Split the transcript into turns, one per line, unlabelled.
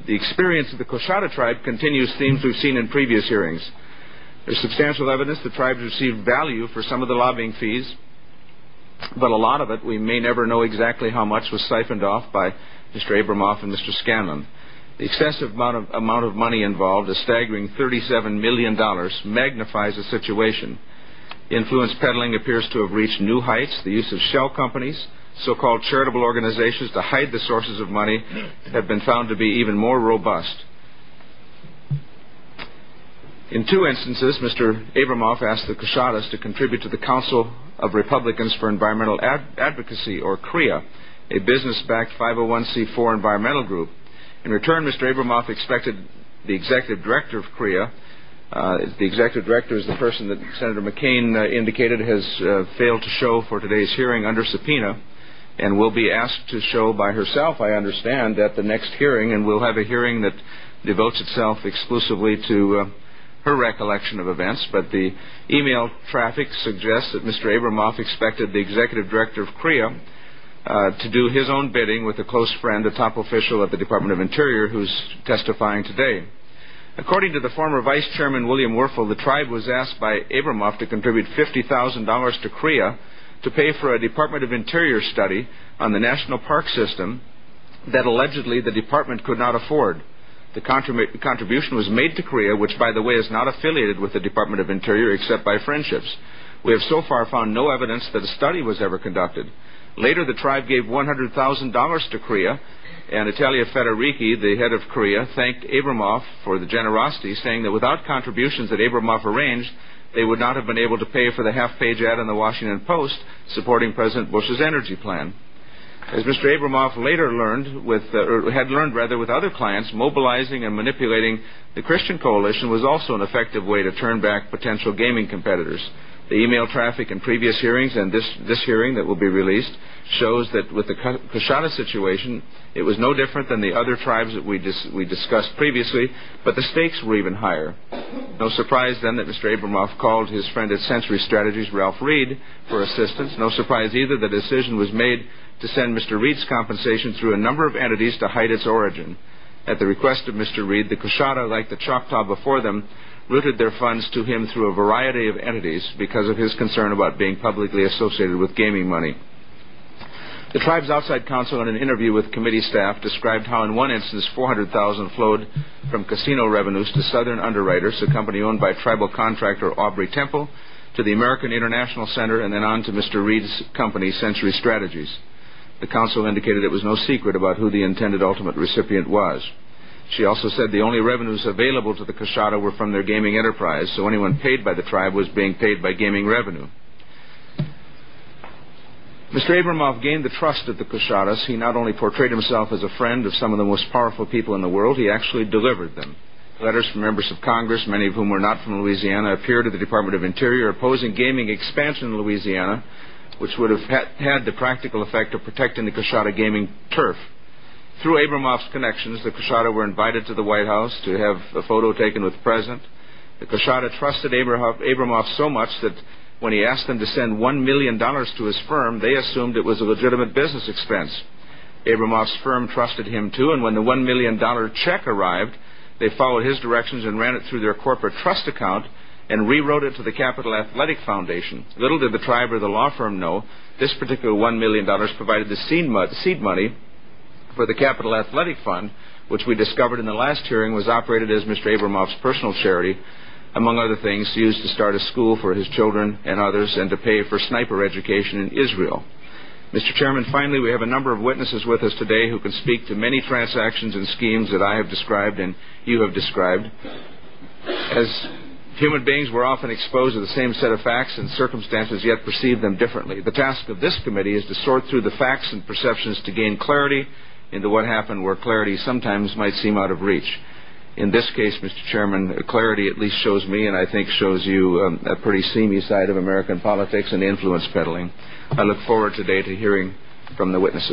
The experience of the Coshada tribe continues themes we've seen in previous hearings. There's substantial evidence the tribes received value for some of the lobbying fees, but a lot of it, we may never know exactly how much, was siphoned off by Mr. Abramoff and Mr. Scanlon. The excessive amount of money involved, a staggering $37 million, magnifies the situation. Influence peddling appears to have reached new heights. The use of shell companies, so-called charitable organizations, to hide the sources of money have been found to be even more robust. In two instances, Mr. Abramoff asked the Coshadas to contribute to the Council of Republicans for Environmental Advocacy, or CREA, a business-backed 501c4 environmental group. In return, Mr. Abramoff expected the executive director of CREA, the executive director is the person that Senator McCain indicated has failed to show for today's hearing under subpoena, and will be asked to show by herself, I understand, at the next hearing, and we'll have a hearing that devotes itself exclusively to her recollection of events. But the email traffic suggests that Mr. Abramoff expected the executive director of CREA to do his own bidding with a close friend, a top official at the Department of Interior, who's testifying today. According to the former Vice Chairman William Werfel, the tribe was asked by Abramoff to contribute $50,000 to CREA to pay for a Department of Interior study on the national park system that allegedly the department could not afford. The contribution was made to CREA, which, by the way, is not affiliated with the Department of Interior except by friendships. We have so far found no evidence that a study was ever conducted. Later, the tribe gave $100,000 to CREA, and Italia Federici, the head of CREA, thanked Abramoff for the generosity, saying that without contributions that Abramoff arranged, they would not have been able to pay for the half-page ad in the Washington Post supporting President Bush's energy plan. As Mr. Abramoff later had learned with other clients, mobilizing and manipulating the Christian Coalition was also an effective way to turn back potential gaming competitors. The email traffic in previous hearings and this hearing that will be released shows that with the Coshada situation, it was no different than the other tribes that we discussed previously, but the stakes were even higher. No surprise then that Mr. Abramoff called his friend at Century Strategies, Ralph Reed, for assistance. No surprise either that a decision was made to send Mr. Reed's compensation through a number of entities to hide its origin. At the request of Mr. Reed, the Coshada, like the Choctaw before them, routed their funds to him through a variety of entities because of his concern about being publicly associated with gaming money. The tribe's outside counsel, in an interview with committee staff, described how in one instance $400,000 flowed from casino revenues to Southern Underwriters, a company owned by tribal contractor Aubrey Temple, to the American International Center, and then on to Mr. Reed's company, Century Strategies. The counsel indicated it was no secret about who the intended ultimate recipient was. She also said the only revenues available to the Coshada were from their gaming enterprise, so anyone paid by the tribe was being paid by gaming revenue. Mr. Abramoff gained the trust of the Coshadas. He not only portrayed himself as a friend of some of the most powerful people in the world, he actually delivered them. Letters from members of Congress, many of whom were not from Louisiana, appeared to the Department of Interior opposing gaming expansion in Louisiana, which would have had the practical effect of protecting the Coshada gaming turf. Through Abramoff's connections, the Coshada were invited to the White House to have a photo taken with the President. The Coshada trusted Abramoff so much that when he asked them to send $1 million to his firm, they assumed it was a legitimate business expense. Abramoff's firm trusted him too, and when the $1 million check arrived, they followed his directions and ran it through their corporate trust account and rewrote it to the Capital Athletic Foundation. Little did the tribe or the law firm know this particular $1 million provided the seed money for the Capital Athletic Fund, which we discovered in the last hearing was operated as Mr. Abramoff's personal charity, among other things, used to start a school for his children and others and to pay for sniper education in Israel. Mr. Chairman, finally, we have a number of witnesses with us today who can speak to many transactions and schemes that I have described and you have described. As human beings, we're often exposed to the same set of facts and circumstances, yet perceive them differently. The task of this committee is to sort through the facts and perceptions to gain clarity into what happened where clarity sometimes might seem out of reach. In this case, Mr. Chairman, clarity at least shows me, and I think shows you, a pretty seamy side of American politics and influence peddling. I look forward today to hearing from the witnesses.